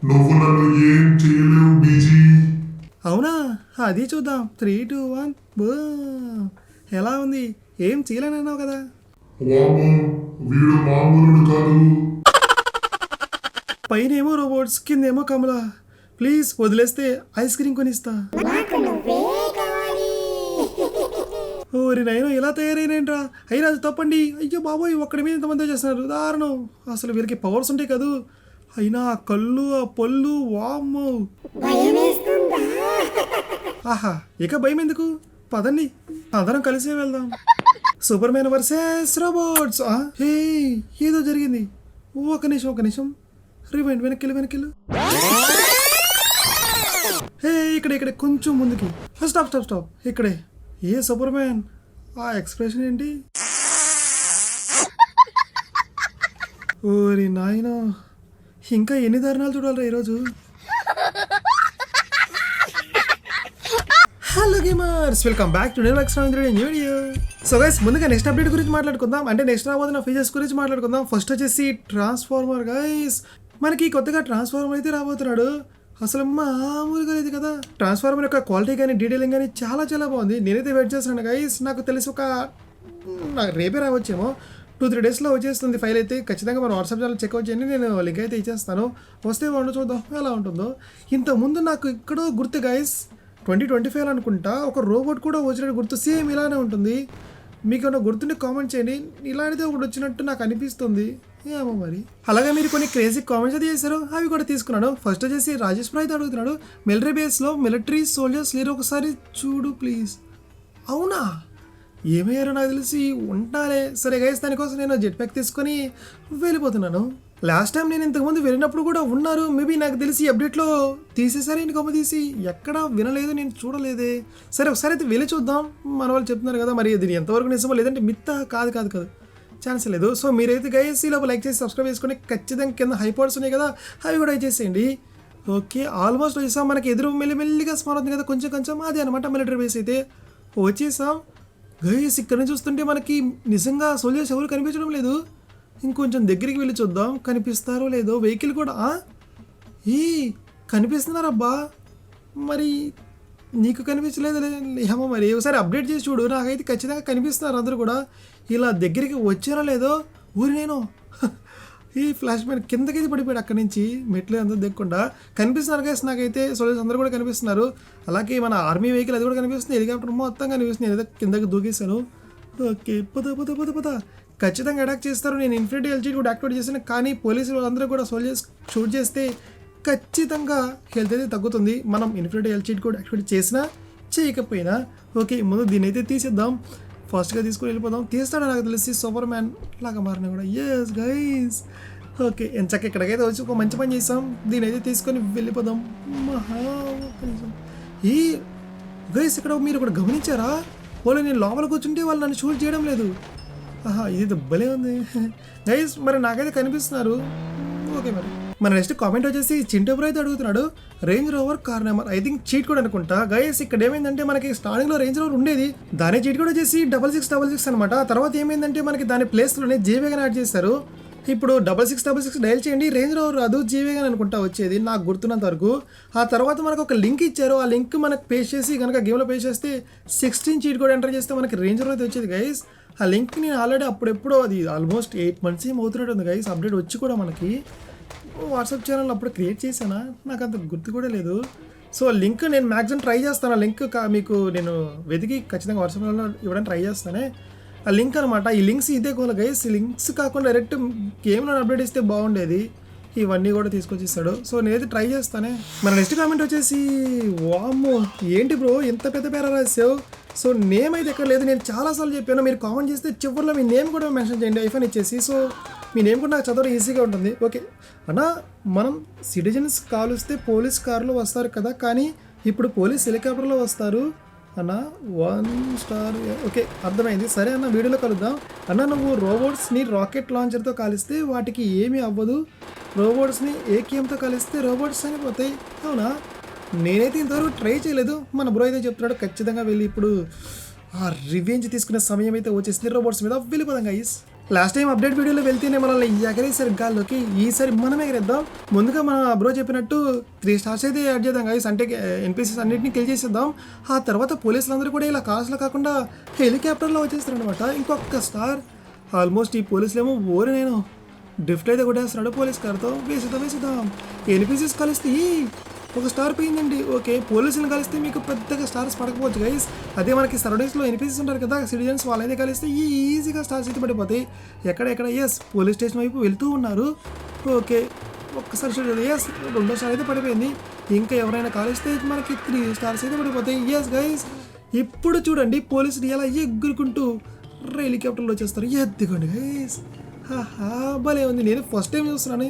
నువ్వు నన్ను ఏం చేయలేవు బీజీ. అవునా, అది చూద్దాం. 3, 2, 1 ఎలా ఉంది? ఏం చేయలేనన్నావు కదా. వామ్మో, వీడు మామూలుడు కాదు. పైనేమో రోబోట్స్, కిందేమో కమల. ప్లీజ్ వదిలేస్తే ఐస్ క్రీమ్ కొనిస్తా. ఓరి నైనా ఇలా తయారైనేంట్రా. అయినా అది తప్పండి. అయ్యో బాబోయ్, ఒక్కడి మీద ఇంతమంది చేస్తున్నారు, దారుణం. అసలు వీళ్ళకి పవర్స్ ఉంటాయి కదూ. అయినా ఆ కళ్ళు, ఆ పళ్ళు, వామ్మో. ఆహా, ఇక భయం ఎందుకు? పదండి, అందరం కలిసే వెళ్దాం. Superman versus robots. Hey, ఏదో జరిగింది. ఒక నిమిషం. రివైండ్, వెనక్కిలు. హే, ఇక్కడే కొంచెం ముందుకి. స్టాప్. ఇక్కడే. ఏ సూపర్ మ్యాన్, ఆ ఎక్స్ప్రెషన్ ఏంటి? ఓరి నాయనా, ఇంకా ఎన్ని దారుణాలు చూడాలరా ఈరోజు. Hello gamers, welcome back to new video. So guys, ముందుగా నెక్స్ట్ అప్డేట్ గురించి మాట్లాడుకుందాం. అంటే నెక్స్ట్ రాబోతున్న ఫీచర్స్ గురించి మాట్లాడుకుందాం. ఫస్ట్ వచ్చేసి ట్రాన్స్ఫార్మర్. గైస్, మనకి కొత్తగా ట్రాన్స్ఫార్మర్ అయితే రాబోతున్నాడు. అసలు మామూలుగా లేదు కదా. ట్రాన్స్ఫార్మర్ యొక్క క్వాలిటీ కానీ డీటెయిలింగ్ కానీ చాలా బాగుంది. నేనైతే వెయిట్ చేస్తున్నాను గైస్. నాకు తెలిసి రేపే రావచ్చేమో, 2-3 డేస్లో వచ్చేస్తుంది ఫైల్ అయితే. ఖచ్చితంగా మన వాట్సాప్ ఛానల్ చెక్అవుట్ చేయండి, నేను లింక్ అయితే ఇచ్చేస్తాను. వస్తే బాగుండు, చూద్దాం ఎలా ఉంటుందో. ఇంతకుముందు నాకు ఇక్కడో గుర్తు గైస్, 2025 అనుకుంటా, ఒక రోబోట్ కూడా వచ్చినట్టు గుర్తు. సేమ్ ఇలానే ఉంటుంది. మీకు ఏమైనా గుర్తుంటే కామెంట్ చేయండి. ఇలాంటిది ఒకటి వచ్చినట్టు నాకు అనిపిస్తుంది, ఏమో మరి. అలాగే మీరు కొన్ని క్రేజీ కామెంట్స్ అయితే చేశారు, అవి కూడా తీసుకున్నాను. ఫస్ట్ వచ్చేసి రాజేష్ అయితే అడుగుతున్నాడు, మిలిటరీ బేస్లో మిలిటరీ సోల్జర్స్ లేరు, ఒకసారి చూడు ప్లీజ్. అవునా, ఏమయ్యారో నాకు తెలిసి ఉంటారే. సరే గైస్, దానికోసం నేను జెట్ ప్యాక్ తీసుకొని వెళ్ళిపోతున్నాను. లాస్ట్ టైం నేను ఇంతకుముందు వెళ్ళినప్పుడు కూడా ఉన్నారు. మేబీ నాకు తెలిసి అప్డేట్లో తీసేసారి, ఇంకొక తీసి ఎక్కడా వినలేదు, నేను చూడలేదే. సరే ఒకసారి అయితే వెళ్ళి చూద్దాం. మన వాళ్ళు చెప్తున్నారు కదా, మరి ఇది ఎంతవరకు నిజమో లేదంటే మిత్త కాదు ఛాన్స్ లేదు. సో మీరైతే గైస్ ఈ లోపల లైక్ చేసి సబ్స్క్రైబ్ చేసుకొని ఖచ్చితంగా కింద హైపర్స్ ఉన్నాయి కదా, అవి కూడా చేసేయండి. ఓకే, ఆల్మోస్ట్ వచ్చేసాం. మనకి ఎదురు మెల్లిమెల్లిగా స్మార్ అవుతుంది కదా, కొంచెం. అది అనమాట మిలిటరీ బేస్ అయితే వచ్చేసాం. గైస్, ఇక్కడ నుంచి చూస్తుంటే మనకి నిజంగా సోల్జర్స్ ఎవరు కనిపించడం లేదు. ఇంకొంచెం దగ్గరికి వెళ్ళి చూద్దాం, కనిపిస్తారో లేదో. వెహికల్ కూడా కనిపిస్తున్నారబ్బా. మరి నీకు కనిపించలేదు ఏమో మరి. ఒకసారి అప్డేట్ చేసి చూడు, నాకైతే ఖచ్చితంగా కనిపిస్తున్నారు అందరూ కూడా. ఇలా దగ్గరికి వచ్చారో లేదో. ఊరి నేను ఈ ఫ్లాష్ మ్యాన్ కిందకైతే పడిపోయాడు, అక్కడి నుంచి మెట్లు అందరూ దిగకుండా. కనిపిస్తున్నారు గైస్ నాకైతే, సోల్జర్స్ అందరూ కూడా కనిపిస్తున్నారు. అలాగే మన ఆర్మీ వెహికల్ అది కూడా కనిపిస్తుంది, హెలికాప్టర్ మొత్తం కనిపిస్తుంది. నేనైతే కిందకి దూకేశాను. ఓకే, పద. ఖచ్చితంగా అటాక్ చేస్తారు. నేను ఇన్ఫినిటీ ఎల్జీ కూడా యాక్టివేట్ చేశాను, కానీ పోలీసులు అందరూ కూడా సోల్జర్స్ షూట్ చేస్తే ఖచ్చితంగా హెల్త్ అయితే తగ్గుతుంది, మనం ఇన్ఫినిటీ ఎల్జీ కూడా యాక్టివేట్ చేసినా చేయకపోయినా. ఓకే, ముందు దీన్ని అయితే తీసేద్దాం, ఫాస్ట్గా తీసుకుని వెళ్ళిపోదాం. తీస్తాడు నాకు తెలిసి సూపర్ మ్యాన్ లాగా మారినా కూడా. ఎస్ గైస్, ఓకే, ఎంచక్క ఇక్కడికైతే వచ్చి ఒక మంచి పని చేసాం. దీని అయితే తీసుకొని వెళ్ళిపోదాం. ఈ గైస్, ఇక్కడ మీరు కూడా గమనించారా, వాళ్ళు నేను లోపల కూర్చుంటే వాళ్ళు నన్ను షూట్ చేయడం లేదు. ఇది భలే ఉంది గైస్. మరి నాకైతే కనిపిస్తున్నారు. ఓకే, మరి మన నెక్స్ట్ కామెంట్ వచ్చేసి చింటూ బ్రో అయితే అడుగుతున్నాడు, range rover car number. I think cheat కూడా అనుకుంటా గైస్. ఇక్కడ ఏమైందంటే మనకి స్టార్టింగ్లో రేంజ్ రోవర్ ఉండేది, దాని చీట్ కూడా వచ్చేసి 6666 అనమాట. తర్వాత ఏమైందంటే మనకి దాని ప్లేస్లోనే జీవేగన్ యాడ్ చేశారు. ఇప్పుడు 6666 డైల్ చేయండి, రేంజ్ రోవర్ రాదు, జీవేగన్ అనుకుంటా వచ్చేది నాకు గుర్తున్నంత వరకు. ఆ తర్వాత మనకు ఒక లింక్ ఇచ్చారు, ఆ లింక్ మనకు పేస్ట్ చేసి కనుక గేమ్లో పేస్ట్ చేస్తే 16 చీట్ కూడా ఎంటర్ చేస్తే మనకి రేంజ్ రోవర్ అయితే వచ్చేది గైస్. ఆ లింక్ నేను ఆల్రెడీ అప్పుడెప్పుడో, అది ఆల్మోస్ట్ 8 months ఏం అవుతున్నట్టు ఉంది గైస్, అప్డేట్ వచ్చి కూడా మనకి. వాట్సాప్ ఛానల్ అప్పుడు క్రియేట్ చేశానా, నాకు అంత గుర్తు కూడా లేదు. సో లింక్ నేను మ్యాక్సిమం ట్రై చేస్తాను. ఆ లింక్ మీకు నేను వెతికి ఖచ్చితంగా వాట్సాప్లో ఇవ్వడానికి ట్రై చేస్తానే. ఆ లింక్ అనమాట. ఈ లింక్స్ ఇదే కోల గైస్. ఈ లింక్స్ కాకుండా డైరెక్ట్ గేమ్లో అప్డేట్ ఇస్తే బాగుండేది. ఇవన్నీ కూడా తీసుకొచ్చేస్తాడు. సో నేనైతే ట్రై చేస్తానే. మన నెక్స్ట్ కామెంట్ వచ్చేసి, వామ్మో ఏంటి బ్రో ఇంత పెద్ద పేర రాసావు. సో నేమ్ అయితే ఎక్కడ లేదు, నేను చాలాసార్లు చెప్పాను. మీరు కామెంట్ చేస్తే చివరిలో మీ నేమ్ కూడా మెన్షన్ చేయండి, ఐఫోన్ ఇచ్చేసి. సో మీ నేమ్ కూడా నాకు చదవడం ఈజీగా ఉంటుంది. ఓకే అన్నా, మనం సిటిజన్స్ కాలుస్తే పోలీస్ కార్లో వస్తారు కదా, కానీ ఇప్పుడు పోలీస్ హెలికాప్టర్లో వస్తారు అన్న. 1 స్టార్. ఓకే, అర్థమైంది. సరే అన్న, వీడియోలో కలుద్దాం అన్న. నువ్వు రోబోట్స్ని రాకెట్ లాంచర్తో కాలిస్తే వాటికి ఏమీ అవ్వదు, రోబోట్స్ని ఏకేఎంతో కలిస్తే రోబోట్స్ అయిపోతాయి. అవునా, నేనైతే ఇంతవరకు ట్రై చేయలేదు. మన బ్రో అయితే చెప్తున్నాడు, ఖచ్చితంగా వెళ్ళి ఇప్పుడు ఆ రివెంజ్ తీసుకునే సమయం అయితే వచ్చేసింది. రోబోట్స్ మీద వెళ్ళిపోదాం గైస్. లాస్ట్ టైం అప్డేట్ వీడియోలో వెళ్తేనే మనల్ని ఎగరేసారు గాల్లోకి, ఈసారి మనం ఎగరేద్దాం. ముందుగా మన బ్రో చెప్పినట్టు 3 స్టార్స్ అయితే యాడ్ చేద్దాం గైస్, అంటే ఎన్పిసిస్ అన్నింటినీ కిల్ చేసేద్దాం. ఆ తర్వాత పోలీసులందరూ కూడా ఇలా కార్స్లో కాకుండా హెలికాప్టర్లో వచ్చేస్తారు అనమాట. ఇంకొక స్టార్. ఆల్మోస్ట్ ఈ పోలీసులేమో ఓరి నేను డ్రిఫ్ట్ అయితే కొట్టేస్తున్నాడు పోలీస్ కార్తో. వేసేద్దాం. ఎన్పిసిస్ కలిస్తే ఒక స్టార్ పోయిందండి. ఓకే, పోలీసులను కలిస్తే మీకు పెద్దగా స్టార్స్ పడకపోవచ్చు గైస్. అదే మనకి సరౌండింగ్స్లో ఎన్పిసిస్ ఉంటారు కదా సిటిజన్స్, వాళ్ళైతే కలిస్తే ఈజీగా స్టార్స్ అయితే పడిపోతాయి. ఎక్కడ పోలీస్ స్టేషన్ వైపు వెళ్తూ ఉన్నారు. ఓకే, ఒక్కసారి చూడండి. రెండో స్టార్ అయితే పడిపోయింది. ఇంకా ఎవరైనా కాలిస్తే మనకి 3 స్టార్స్ అయితే పడిపోతాయి. గైస్, ఇప్పుడు చూడండి పోలీసులు ఎలా ఎగురుకుంటూ హెలికాప్టర్లో వచ్చేస్తారు. ఎత్తుకోండి గైస్. భలే ఉంది. నేను ఫస్ట్ టైం చూస్తున్నాను.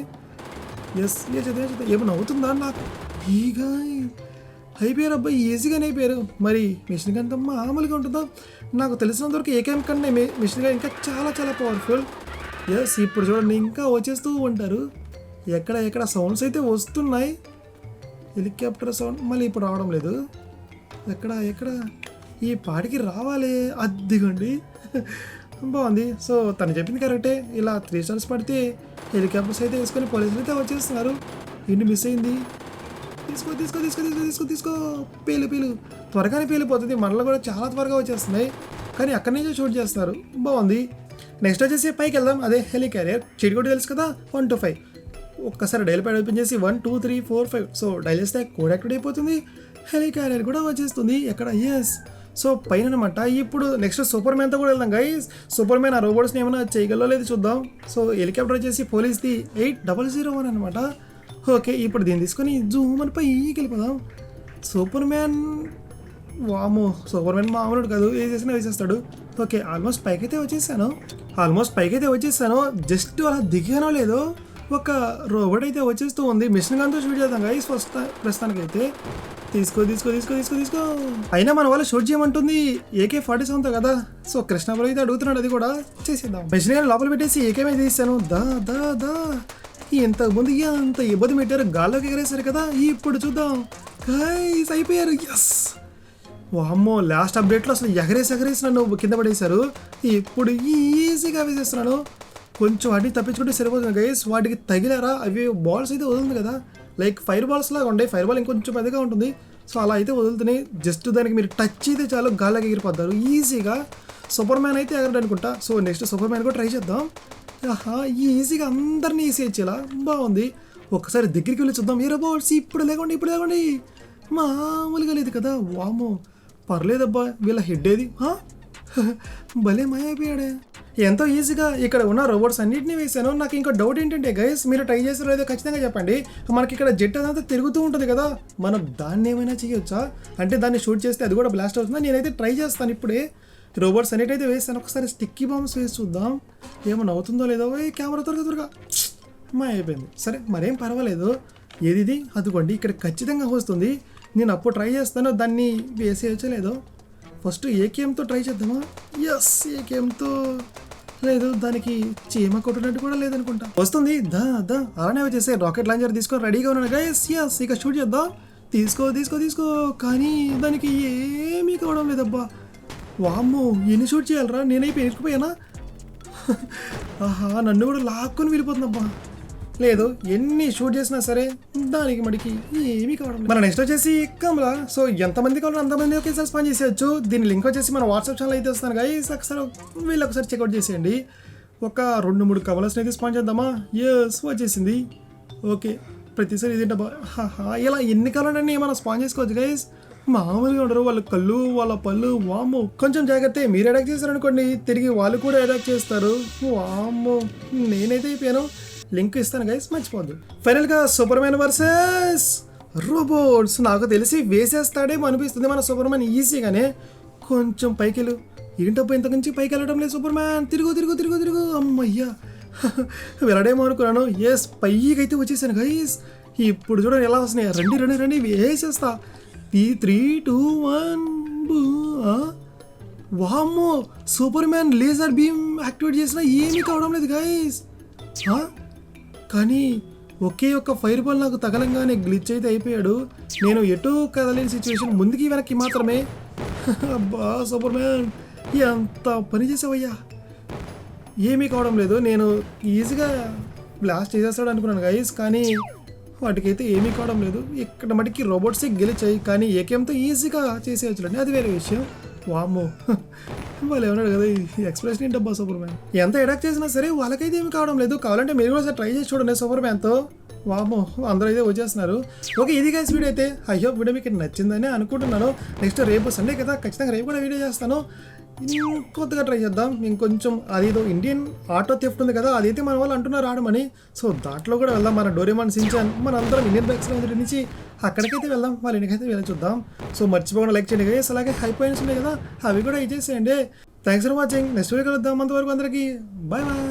ఏమన్నా అవుతుందా నాకు? అయిపోయారు అబ్బాయి, ఈజీగానే అయిపోయారు. మరి మిషన్ గన్ మామూలుగా ఉంటుందా? నాకు తెలిసినంతవరకు ఏకేఎం కన్నా మిషన్ గన్ ఇంకా చాలా చాలా పవర్ఫుల్. ఇప్పుడు చూడండి ఇంకా వచ్చేస్తూ ఉంటారు. ఎక్కడ సౌండ్స్ అయితే వస్తున్నాయి. హెలికాప్టర్ సౌండ్ మళ్ళీ ఇప్పుడు రావడం లేదు. ఎక్కడ ఈ పాటికి రావాలి. అద్దిగోండి, బాగుంది. సో తను చెప్పింది కరెక్టే. ఇలా 3 స్టార్స్ పడితే హెలికాప్టర్స్ అయితే వేసుకొని పోలీసులు అయితే వచ్చేస్తున్నారు. ఏంటి మిస్ అయింది? తీసుకో. పేలు త్వరగానే పేలిపోతుంది. మనలో కూడా చాలా త్వరగా వచ్చేస్తున్నాయి, కానీ అక్కడి నుంచే షూట్ చేస్తున్నారు. బాగుంది. నెక్స్ట్ వచ్చేసి పైకి వెళ్దాం. అదే హెలి క్యారియర్ చీట్ కూడా తెలుసు కదా, 1 to 5. ఒక్కసారి డైల్ ప్యాడ్ ఓపెన్ చేసి 1 2 3 4 5 సో డైల్ చేస్తే కోడ్ యాక్టివేట్ అయిపోతుంది. హెలి క్యారియర్ కూడా వచ్చేస్తుంది. సో పైన అనమాట. ఇప్పుడు నెక్స్ట్ సూపర్ మ్యాన్తో కూడా వెళ్దాం గైస్. సూపర్ మ్యాన్ ఆ రోబోట్స్ని ఏమైనా చేయగలరో లేదు చూద్దాం. సో హెలికాప్టర్ వచ్చేసి పోలీస్ది 8001 అనమాట. ఓకే, ఇప్పుడు దీన్ని తీసుకొని జూమ్ అని పైకి వెళ్ళిపోదాం. సూపర్ మ్యాన్ మామూలు కాదు, ఏ చేసినా వేసేస్తాడు. ఓకే, ఆల్మోస్ట్ పైకైతే వచ్చేసాను. జస్ట్ అలా దిగానో లేదో ఒక రోబోట్ అయితే వచ్చేస్తూ ఉంది. మిషన్ గన్తో షూట్ చేద్దాం గైస్ ఫస్ట్ ప్రస్తుతానికైతే. తీసుకో. అయినా మన వాళ్ళు షూట్ చేయమంటుంది AK-47తో కదా. సో కృష్ణాపురం అయితే అడుగుతున్నాడు, అది కూడా చేసేద్దాం. మిషన్ గన్ లోపల పెట్టేసి ఏకేమే తీసాను. దా ఇంతకుముందు అంత ఇబ్బంది పెట్టారు, గాల్లోకి ఎగరేశారు కదా. ఇప్పుడు చూద్దాం గైస్, అయిపోయారు. వామ్మో, లాస్ట్ అప్డేట్లో అసలు ఎగరేసి నన్ను కింద పడేశారు. ఇప్పుడు ఈజీగా వేసేస్తున్నాను. కొంచెం వాటిని తప్పించుకుంటే సరిపోతుంది గైస్. వాటికి తగిలారా అవి బాల్స్ అయితే వదులుతుంది కదా, లైక్ ఫైర్ బాల్స్ లాగా ఉంటాయి. ఫైర్ బాల్ ఇంకొంచెం పెద్దగా ఉంటుంది. సో అలా అయితే వదులుతున్నాయి. జస్ట్ దానికి మీరు టచ్ అయితే చాలు, గాల్లోకి ఎగిరిపోతారు ఈజీగా. సూపర్ మ్యాన్ అయితే ఎగరడు అనుకుంటా. సో నెక్స్ట్ సూపర్ మ్యాన్ కూడా ట్రై చేద్దాం. ఈజీగా అందరినీ వేసేలా బాగుంది. ఒక్కసారి దగ్గరికి వెళ్ళి చూద్దాం. ఏ రోబోట్స్ ఇప్పుడు లేకండి. మామూలుగా లేదు కదా. వామో, పర్లేదబ్బా. వీళ్ళ హెడ్ ఏది? భలే మాయైపోయాడే. ఎంతో ఈజీగా ఇక్కడ ఉన్న రోబోట్స్ అన్నింటినీ వేసాను. నాకు ఇంకో డౌట్ ఏంటంటే గైస్, మీరు ట్రై చేస్తారో లేదో ఖచ్చితంగా చెప్పండి. మనకి ఇక్కడ జెట్ అదంతా తిరుగుతూ ఉంటుంది కదా, మనం దాన్ని ఏమైనా చేయొచ్చా? అంటే దాన్ని షూట్ చేస్తే అది కూడా బ్లాస్ట్ అవుతుందా? నేనైతే ట్రై చేస్తాను ఇప్పుడే. రోబోట్స్ అన్నిటైతే వేసాను. ఒకసారి స్టిక్కీ బాంబ్స్ వేసి చూద్దాం ఏమైనా అవుతుందో లేదో. కెమెరా త్వరగా అయిపోయింది. సరే, మరేం పర్వాలేదు. ఏది అదిగోండి, ఇక్కడ ఖచ్చితంగా వస్తుంది. నేను అప్పుడు ట్రై చేస్తాను, దాన్ని వేసేయచ్చో లేదో. ఫస్ట్ ఏకేఎంతో ట్రై చేద్దామా? ఏకేఎంతో లేదు, దానికి చీమ కొట్టినట్టు కూడా లేదనుకుంటా. వస్తుంది. అలానే వచ్చేసి రాకెట్ లాంచర్ తీసుకొని రెడీగా ఉన్నాను గైస్. ఇక షూట్ చేద్దాం. తీసుకో. కానీ దానికి ఏమీ కావడం లేదబ్బా. వామ్మో, ఎన్ని షూట్ చేయాలరా? నేనైపోయి ఎరుకుపోయానా? నన్ను కూడా లాక్కొని వెళ్ళిపోతుందబ్బా. లేదు, ఎన్ని షూట్ చేసినా సరే దానికి మడికి ఏమీ కావడం. మన నెక్స్ట్ వచ్చేసి కమలా. సో ఎంతమంది కావాలో అంతమంది ఒకేసారి స్పాన్ చేసేయచ్చు. దీని లింక్ వచ్చేసి మన వాట్సాప్ ఛానల్ అయితే వస్తాను గైస్. ఒకసారి చెక్అవుట్ చేసేయండి. ఒక 2-3 కమలాస్ని అయితే స్పాన్ చేద్దామా? వచ్చేసింది. ఓకే, ప్రతిసారి ఇదేంటబ్బా. ఇలా ఎన్ని కావాలంటే మనం స్పాన్ చేసుకోవచ్చు గైస్. మామూలుగా ఉండరు వాళ్ళ కళ్ళు, వాళ్ళ పళ్ళు. వామ్మో, కొంచెం జాగ్రత్త. మీరు అటాక్ చేశారనుకోండి, తిరిగి వాళ్ళు కూడా అటాక్ చేస్తారు. వామ్మో, నేనైతే అయిపోయాను. లింక్ ఇస్తాను గైస్, మర్చిపోద్దు. ఫైనల్గా సూపర్ మ్యాన్ వర్సెస్ రోబోట్స్. నాకు తెలిసి వేసేస్తాడేమో అనిపిస్తుంది మన సూపర్ మ్యాన్ ఈజీగానే. కొంచెం పైకి వెళ్ళు. ఏంటబ్బా ఇంతకుమించి పైకి వెళ్ళడం లేదు సూపర్ మ్యాన్. తిరుగు. అమ్మయ్యా, వెళ్ళడేమో అనుకున్నాను. పైకి అయితే వచ్చేసాను గైస్. ఇప్పుడు చూడండి ఎలా వస్తున్నాయి. రండి వేసేస్తా. 3 2 1 వామ్మో, super man laser beam activate చేసినా ఏమీ కావడం లేదు గైస్. కానీ ఒకే ఒక్క ఫైర్ బాల్ నాకు తగలంగానే గ్లిచ్ అయితే అయిపోయాడు. నేను ఎటు కదలేని సిచ్యువేషన్, ముందుకి వెనక్కి మాత్రమే. అబ్బా సూపర్ మ్యాన్, ఎంత పని చేసావయ్యా. ఏమీ కావడం లేదు. నేను ఈజీగా బ్లాస్ట్ చేసేస్తాడు అనుకున్నాను గైస్, కానీ వాటికైతే ఏమీ కావడం లేదు. ఇక్కడ మటుకి రోబోట్సే గెలిచాయి, కానీ ఏకేంతో ఈజీగా చేసేయచ్చులండి, అది వేరే విషయం. వామ్మో వాళ్ళు ఏమన్నాడు కదా, ఈ ఎక్స్ప్రెషన్ ఏంటబ్బా సూపర్ మ్యాన్. ఎంత ఎడాక్ట్ చేసినా సరే వాళ్ళకైతే ఏమి కావడం లేదు. కావాలంటే మీరు కూడా ట్రై చేసి చూడండి సూపర్ మ్యాన్తో. వామ్మో అందరూ అయితే వచ్చేస్తున్నారు. ఓకే, ఇది గైస్ వీడియో అయితే. అయ్యో వీడియో మీకు నచ్చిందని అనుకుంటున్నాను. నెక్స్ట్ రేపు సండే కదా, ఖచ్చితంగా రేపు కూడా వీడియో చేస్తాను. కొత్తగా ట్రై చేద్దాం. ఇంకొంచెం అదేదో ఇండియన్ ఆటో థెఫ్ట్ ఉంది కదా, అదైతే మన వాళ్ళు అంటున్నారు ఆడమని. సో దాంట్లో కూడా వెళ్దాం. మన డోరేమాన్ సించాన్ మన అందరం ఇండియన్ బైక్స్ నుంచి అక్కడికైతే వెళ్దాం, వాళ్ళ ఇంటికైతే వెళ్ళి చూద్దాం. సో మర్చిపోకుండా లైక్ చేయండి గైస్. అలాగే హై పాయింట్స్ ఉన్నాయి కదా, అవి కూడా ఇచ్చేసేయండి. Thanks for watching. Next video కలుద్దాం. అంతవరకు అందరికీ బాయ్ బాయ్.